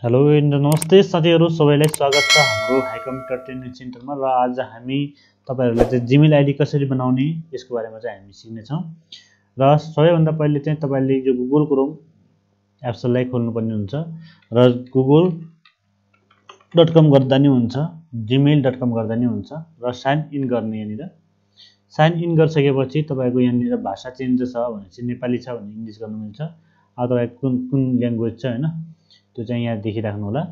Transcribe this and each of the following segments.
Hello नमस्ते साथीहरु, सबैलाई स्वागत छ हाम्रो हाई कम्प्युटर ट्रेनिङ सेन्टरमा। र आज हामी तपाईहरुलाई चाहिँ जीमेल आईडी कसरी बनाउने यसको बारेमा चाहिँ हामी सिक्ने छौं। र सबैभन्दा पहिले चाहिँ तपाईले यो गुगल क्रोम एप्सलाई खोल्नुपर्ने हुन्छ र google.com गर्दा नि हुन्छ, gmail.com गर्दा नि हुन्छ र साइन इन गर्ने। यहाँनिर साइन इन गरिसकेपछि तपाईको यहाँनिर भाषा चेन्ज छ भने चाहिँ नेपाली छ भने इंग्लिश गर्नु मिल्छ। अब तपाईको कुन ल्याङ्ग्वेज छ हैन त्यो चाहिँ यहाँ देखिराख्नु होला।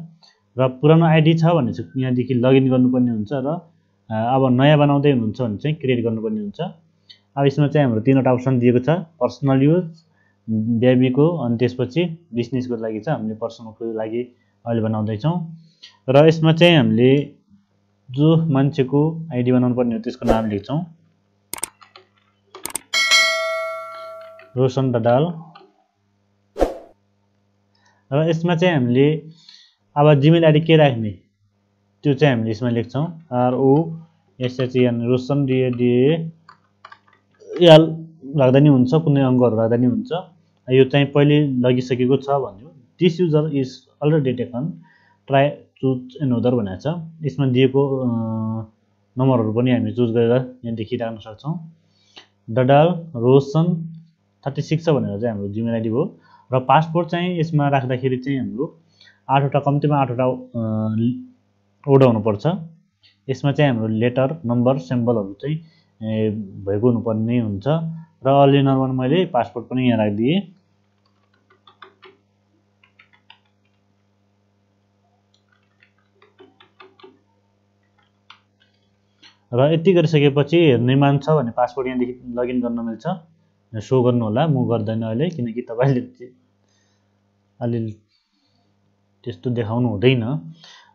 र पुरानो आईडी छ भने चाहिँ यहाँ देखि लगइन गर्नुपर्ने हुन्छ र अब नयाँ बनाउँदै हुनुहुन्छ भने चाहिँ क्रिएट गर्नुपर्ने हुन्छ। अब यसमा चाहिँ हाम्रो तीनवटा अप्सन दिएको छ, पर्सनल युज, बेबीको, अनि त्यसपछि बिजनेसको लागि छ। हामीले पर्सनलको लागि अहिले बनाउँदै छौं र यसमा चाहिँ हामीले जो मान्छेको आईडी बनाउनु पर्ने हो त्यसको नाम लेख्छौं, रोशन डडाल। र यसमा चाहिँ हामीले अब जीमेल आईडी के राख्ने त्यो चाहिँ हामीले यसमा लेख्छौं, ROSHN रोशन DAL राख्दा नि हुन्छ, कुनै अङ्कहरु राख्दा नि हुन्छ। यो चाहिँ पहिले लगिसकेको छ भन्यो। This user is already taken, try choose another भनेको छ। यसमा दिएको नम्बरहरु पनि हामी चुज गरेर यहाँ देखिराख्न सक्छौं। डडाल रोशन 36 छ भनेर चाहिँ हाम्रो जीमेल आईडी हो। र पासपोर्ट चाहिँ यसमा राख्दाखेरि चाहिँ हाम्रो 8 वटा कम्तिमा 8 वटा वडा हुनु पर्छ। यसमा चाहिँ हाम्रो लेटर, नम्बर, सिम्बलहरु चाहिँ भएको हुनुपर्ने हुन्छ। र अलि नर्मल मैले पासपोर्ट पनि यहाँ राख्दिए। र यति गरिसकेपछि हेर्ने मान छ भने पासपोर्ट यहाँ देखि लगइन गर्न मिल्छ। शो गर्नु होला, म गर्दैन अहिले किनकि तपाईले अलि त्यस्तो देखाउनु हुँदैन।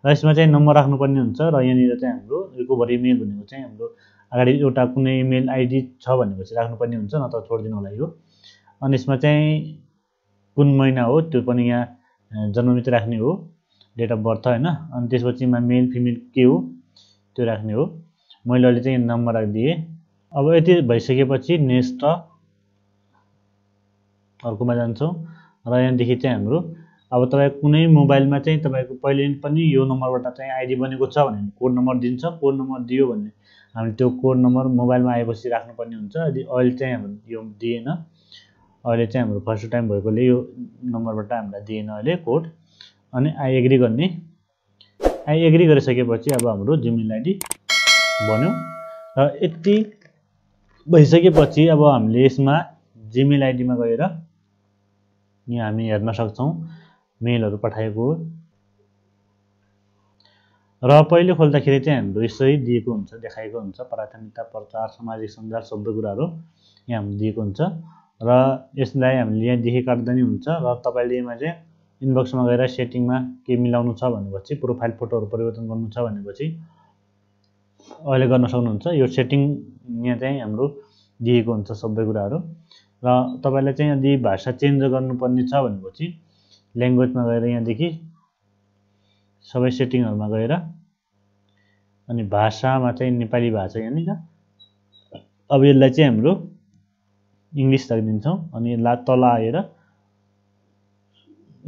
र यसमा चाहिँ नम्बर राख्नुपर्ने हुन्छ। र यहाँनिर चाहिँ हाम्रो रिकभरी इमेल भनेको चाहिँ हाम्रो अगाडि एउटा कुनै इमेल आईडी छ भनेपछि राख्नुपर्ने हुन्छ, नत्र छोड्दिनु होला यो। अनि यसमा चाहिँ कुन महिना हो त्यो पनि यहाँ जन्ममिति राख्ने हो, डेट अफ बर्थ हैन। अनि त्यसपछि मेल फिमेल के हो त्यो राख्ने हो। मैले अहिले चाहिँ नम्बर राखिदिए। अब यति भइसकेपछि नेक्स्ट अर्कोमा जान्छौं। र यहाँ देखि चाहिँ हाम्रो अब तपाईको कुनै मोबाइलमा चाहिँ तपाईको पहिले पनि यो नम्बरबाट चाहिँ आईडी बनेको छ भने कोड नम्बर दिन्छ। कोड नम्बर दियो भने हामीले त्यो कोड नम्बर मोबाइलमा आएपछि राख्नुपर्ने हुन्छ। यदि अहिले चाहिँ हाम्रो यो दिएन, अहिले चाहिँ हाम्रो फर्स्ट टाइम भएकोले यो नम्बरबाट हामीलाई दिएन अहिले कोड। अनि आई एग्री गर्ने। आई एग्री गरिसकेपछि अब हाम्रो जीमेल आईडी बन्यो। र यति भइसकेपछि अब हामीले यसमा जीमेल आईडीमा गएर यहाँ हामी हेर्न सक्छौं मेलहरु पठाएको। र पहिले खोल्दाखेरि चाहिँ हाम्रो यसरी दिएको हुन्छ, देखाएको हुन्छ, प्राथमिकता, प्रचार, सामाजिक सञ्जाल सबै कुराहरु यहाँ हामीले दिएको हुन्छ। र यसलाई हामीले यहाँ देखि काट्दा नि हुन्छ। र तपाईले यसमा चाहिँ इनबक्समा गएर सेटिङमा के मिलाउनु छ भनेपछि, प्रोफाइल फोटोहरु परिवर्तन गर्नु छ भनेपछि अहिले गर्न सक्नुहुन्छ। यो सेटिङ यहाँ चाहिँ हाम्रो दिएको हुन्छ सबै कुराहरु। र तपाईलाई चाहिँ यदि भाषा चेन्ज गर्नुपर्ने छ भनेपछि ल्याङ्ग्वेजमा गएर यहाँ देखि सबै सेटिङहरुमा गएर अनि भाषामा चाहिँ नेपाली भाषा यहाँनिर। अब यसलाई चाहिँ हाम्रो इंग्लिश राखिदिन्छौं। अनि यसलाई तल आएर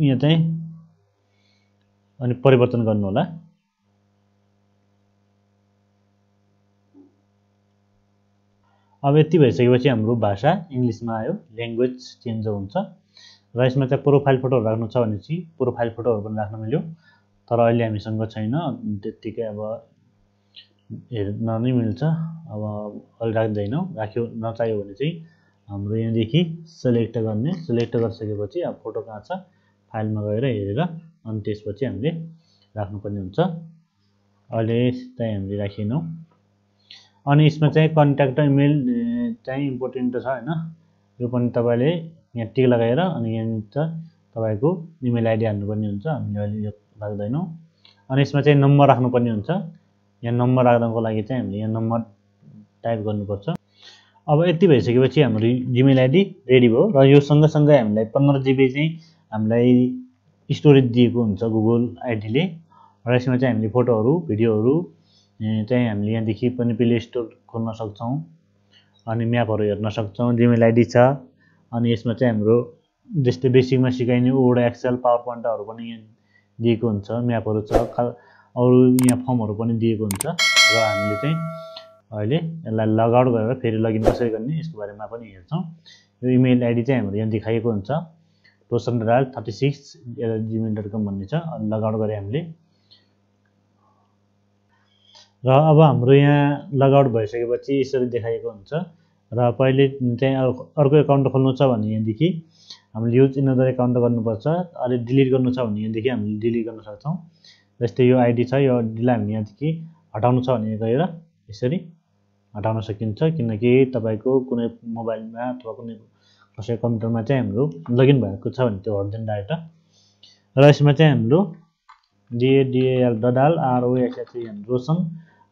यहाँ चाहिँ अनि परिवर्तन गर्नु होला। अब यति भइसकेपछि हाम्रो भाषा इंग्लिशमा आयो, ल्याङ्ग्वेज चेन्ज हुन्छ। र यसमा चाहिँ प्रोफाइल फोटोहरु राख्नु छ भने चाहिँ प्रोफाइल फोटोहरु पनि राख्न मिल्यो। तर अहिले हामीसँग छैन, त्यतिकै अब हेर्न नै मिल्छ। अब अहिले राख्दैनौं, राख्यो नचाहियो भने चाहिँ हाम्रो यहाँ देखि सिलेक्ट गर्ने। सिलेक्ट गरिसकेपछि अब फोटो कहाँ छ फाइलमा गएर हेरेर अनि त्यसपछि हामीले राख्नुपर्ने हुन्छ। अहिले चाहिँ हामीले राखेनौं। अनि यसमा चाहिँ कन्ट्याक्ट इमेल चाहिँ इम्पोर्टेन्ट छ हैन, यो पनि तपाईले यहाँ टिक लगाएर अनि यहाँ तपाईको इमेल आईडी हाल्नुपर्ने हुन्छ। हामीले अहिले यो राख्दैनौं। अनि यसमा चाहिँ नम्बर राख्नुपर्ने हुन्छ। यहाँ नम्बर राख्नको लागि चाहिँ हामीले यहाँ नम्बर टाइप गर्नुपर्छ। अब यति भइसकेपछि हाम्रो जीमेल आईडी रेडी भयो। र यो सँगसँगै हामीलाई 15 GB चाहिँ हामीलाई स्टोरेज दिएको हुन्छ गुगल आईडीले। र यसमा चाहिँ हामीले फोटोहरु, भिडियोहरु चाहिँ हामीले यहाँ देखि पनि प्ले स्टोर खोल्न सक्छौं। अनि म्यापहरु हेर्न सक्छौं। जीमेल आईडी छ। अनि यसमा चाहिँ हाम्रो जस्तै बेसिकमा सिकाइने वर्ड, एक्सेल, पावर पोइन्टहरु पनि दिएको हुन्छ, म्यापहरू छ, अरू यहाँ फर्महरू पनि दिएको हुन्छ र हामीले चाहिँ अहिले यसलाई लगआउट गरेर फेरि लगइन कसरी गर्ने यसको बारेमा पनि हेर्छौँ। यो इमेल आइडी चाहिँ हाम्रो यहाँ देखाइएको हुन्छ tosan36@gmail.com भन्ने छ। लगआउट गरे हामीले र अब हाम्रो यहाँ लगआउट भइसकेपछि यसरी देखाइएको हुन्छ र पहिले चाहिँ अर्को एकाउन्ट खोल्नु छ भने यहाँदेखि हामीले युज इनअदर एकाउन्ट गर्नुपर्छ। अहिले डिलिट गर्नु छ भने यहाँदेखि हामीले डिलिट गर्न सक्छौँ। जस्तै यो आइडी छ, यो आइडीलाई हामी यहाँदेखि हटाउनु छ भने गएर यसरी हटाउन सकिन्छ, किनकि तपाईँको कुनै मोबाइलमा अथवा कुनै कसैको कम्प्युटरमा चाहिँ हाम्रो लगइन भएको छ भने त्यो हट्दैन डाइरेक्ट। र यसमा चाहिँ हाम्रो DADAL ROSN रोशन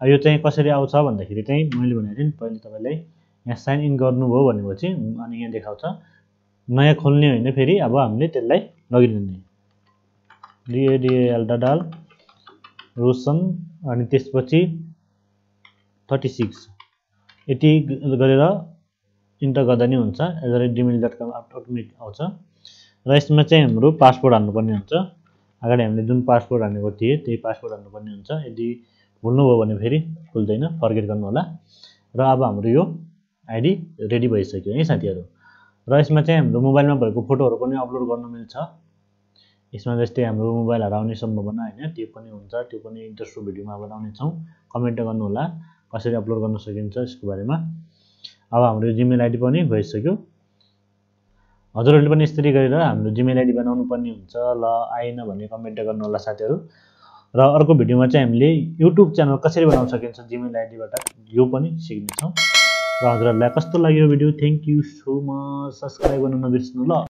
यो चाहिँ कसरी आउँछ भन्दाखेरि चाहिँ मैले भनेको थिएँ नि पहिले तपाईँलाई यहाँ साइन इन गर्नुभयो भनेपछि अनि यहाँ देखाउँछ नयाँ खोल्ने होइन, फेरि अब हामीले त्यसलाई लगइन गर्ने DADAL रोशन अनि त्यसपछि 36 यति गरेर इन्टर गर्दा नि हुन्छ। @gmail.com अटोमेटिक आउँछ र यसमा चाहिँ हाम्रो पासवर्ड हाल्नुपर्ने हुन्छ। अगाडि हामीले जुन पासवर्ड हालेको थिए त्यही पासवर्ड हाल्नुपर्ने हुन्छ। यदि भुल्नुभयो भने फेरि खुल्दैन, फर्गेट गर्नु होला। र अब हाम्रो यो आइडी रेडी भइसक्यो है साथीहरू। र यसमा चाहिँ हाम्रो मोबाइलमा भएको फोटोहरू पनि अपलोड गर्न मिल्छ। यसमा जस्तै हाम्रो मोबाइल हराउने सम्भावना होइन त्यो पनि हुन्छ, त्यो पनि दोस्रो भिडियोमा बताउने छौँ। कमेन्ट गर्नु होला कसरी अपलोड गर्न सकिन्छ यसको बारेमा। अब हाम्रो जिमेल आइडी पनि भइसक्यो। हजुरहरूले पनि यसरी गरेर हाम्रो जिमेल आइडी बनाउनु पर्ने हुन्छ। ल आएन भने कमेन्ट गर्नु होला साथीहरू। र अर्को भिडियोमा चाहिँ हामीले युट्युब च्यानल कसरी बनाउन सकिन्छ जिमेल आइडीबाट यो पनि सिक्नेछौँ। र हजुरहरूलाई कस्तो लाग्यो video? Thank you so much. Subscribe गर्नु नबिर्सनु ल।